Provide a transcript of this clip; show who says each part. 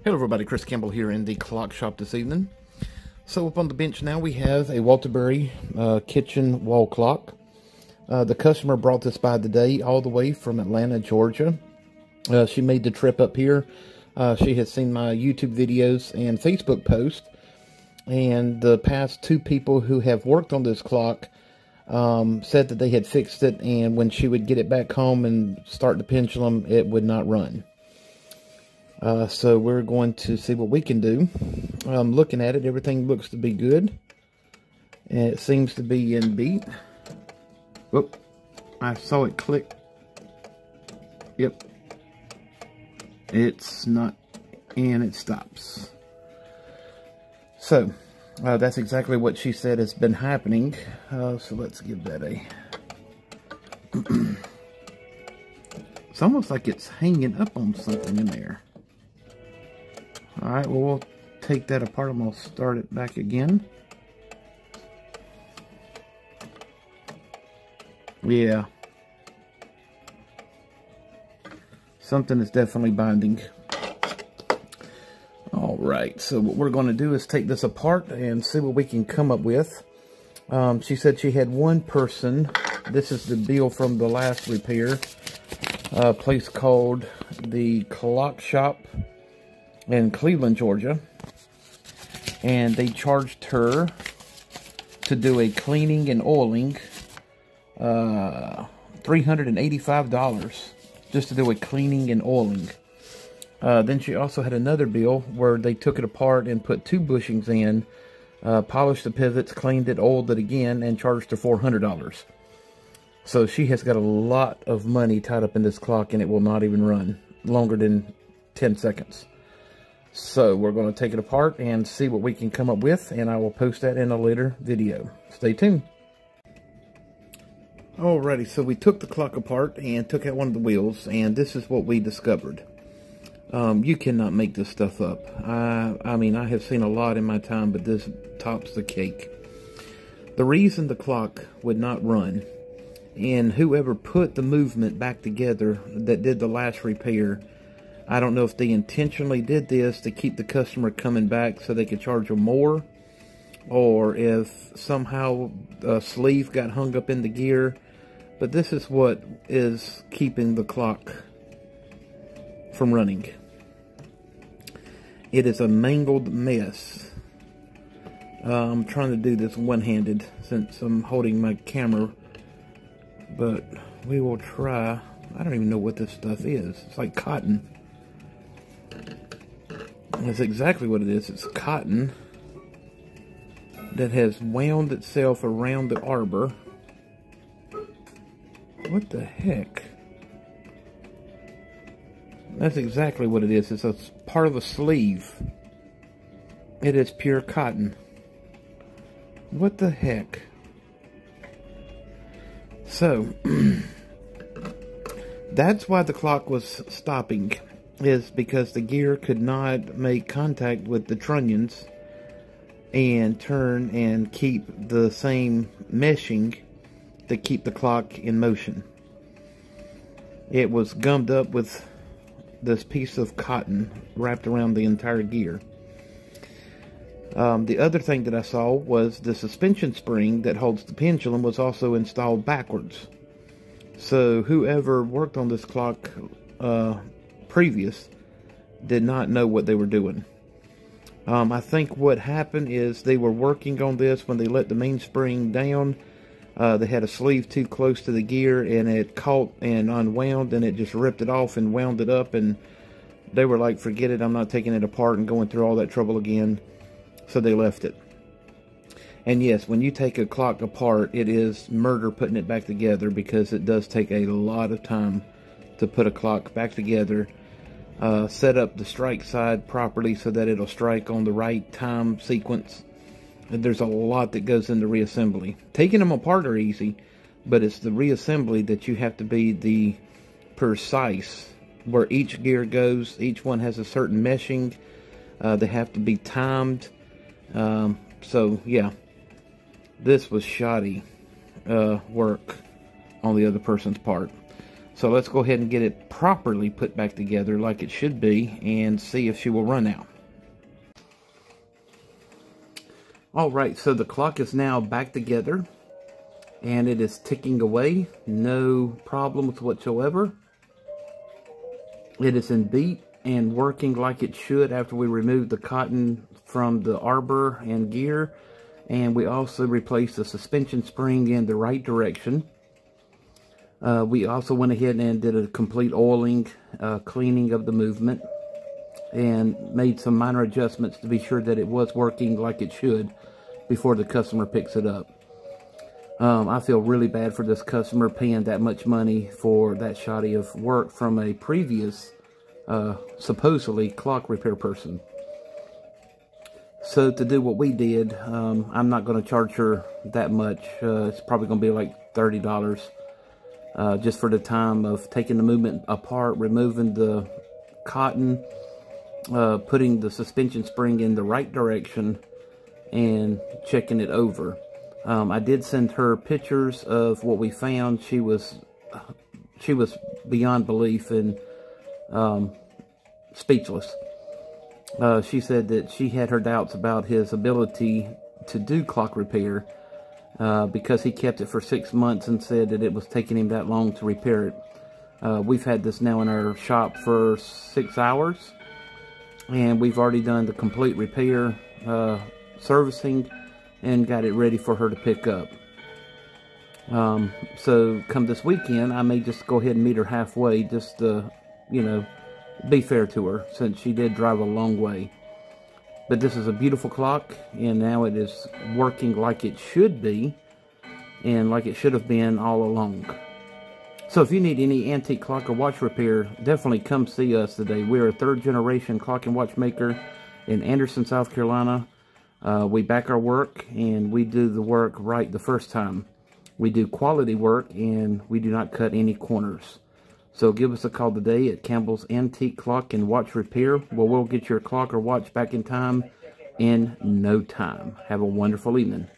Speaker 1: Hello everybody, Chris Campbell here in the clock shop this evening. So up on the bench now we have a Walterberry kitchen wall clock. The customer brought this by today all the way from Atlanta, Georgia. She made the trip up here. She has seen my YouTube videos and Facebook post. And the past two people who have worked on this clock said that they had fixed it, and when she would get it back home and start the pendulum, it would not run. So we're going to see what we can do. Looking at it, everything looks to be good. And it seems to be in beat. Whoop, I saw it click. Yep. It's not, and it stops. So, that's exactly what she said has been happening. So let's give that a... It's almost like it's hanging up on something in there. Alright, well, we'll take that apart. I'm going to start it back again. Yeah. Something is definitely binding. Alright, so what we're going to do is take this apart and see what we can come up with. She said she had one person. This is the bill from the last repair. A place called the Clock Shop in Cleveland, Georgia, and they charged her to do a cleaning and oiling, $385 just to do a cleaning and oiling. Then she also had another bill where they took it apart and put two bushings in, polished the pivots, cleaned it, oiled it again, and charged her $400. So she has got a lot of money tied up in this clock, and it will not even run longer than 10 seconds. So we're going to take it apart and see what we can come up with, and I will post that in a later video. Stay tuned. Alrighty, so we took the clock apart and took out one of the wheels, and this is what we discovered. You cannot make this stuff up. I mean, I have seen a lot in my time, but this tops the cake. The reason the clock would not run, and whoever put the movement back together that did the last repair, I don't know if they intentionally did this to keep the customer coming back so they could charge them more, or if somehow a sleeve got hung up in the gear. But this is what is keeping the clock from running. It is a mangled mess. I'm trying to do this one-handed since I'm holding my camera, but we will try. I don't even know what this stuff is. It's like cotton. That's exactly what it is. It's cotton that has wound itself around the arbor. What the heck? That's exactly what it is. It's a part of the sleeve. It is pure cotton. What the heck? So, that's why the clock was stopping, is because the gear could not make contact with the trunnions and turn and keep the same meshing to keep the clock in motion. It was gummed up with this piece of cotton wrapped around the entire gear. The other thing that I saw was the suspension spring that holds the pendulum was also installed backwards. So whoever worked on this clock previous did not know what they were doing. I think what happened is they were working on this when they let the mainspring down. They had a sleeve too close to the gear, and it caught and unwound, and it just ripped it off and wound it up, and they were like, forget it, I'm not taking it apart and going through all that trouble again. So they left it. And yes, when you take a clock apart, it is murder putting it back together, because it does take a lot of time to put a clock back together. Set up the strike side properly so that it'll strike on the right time sequence. And there's a lot that goes into reassembly. Taking them apart are easy, but it's the reassembly that you have to be the precise. Where each gear goes, each one has a certain meshing. They have to be timed. So yeah, this was shoddy work on the other person's part. So let's go ahead and get it properly put back together like it should be and see if she will run now. Alright, so the clock is now back together and it is ticking away. No problems whatsoever. It is in beat and working like it should after we removed the cotton from the arbor and gear. And we also replaced the suspension spring in the right direction. We also went ahead and did a complete oiling, cleaning of the movement, and made some minor adjustments to be sure that it was working like it should before the customer picks it up. I feel really bad for this customer paying that much money for that shoddy of work from a previous, supposedly clock repair person. So to do what we did, I'm not going to charge her that much. It's probably going to be like $30. Just for the time of taking the movement apart, removing the cotton, putting the suspension spring in the right direction, and checking it over. I did send her pictures of what we found. She was beyond belief and speechless. She said that she had her doubts about his ability to do clock repair, because he kept it for 6 months and said that it was taking him that long to repair it. We've had this now in our shop for 6 hours, and we've already done the complete repair, servicing, and got it ready for her to pick up. So come this weekend, I may just go ahead and meet her halfway, just to, you know, be fair to her, since she did drive a long way. But this is a beautiful clock, and now it is working like it should be, and like it should have been all along. So if you need any antique clock or watch repair, definitely come see us today. We're a third-generation clock and watchmaker in Anderson, South Carolina. We back our work, and we do the work right the first time. We do quality work, and we do not cut any corners. So give us a call today at Campbell's Antique Clock and Watch Repair, where we'll get your clock or watch back in time in no time. Have a wonderful evening.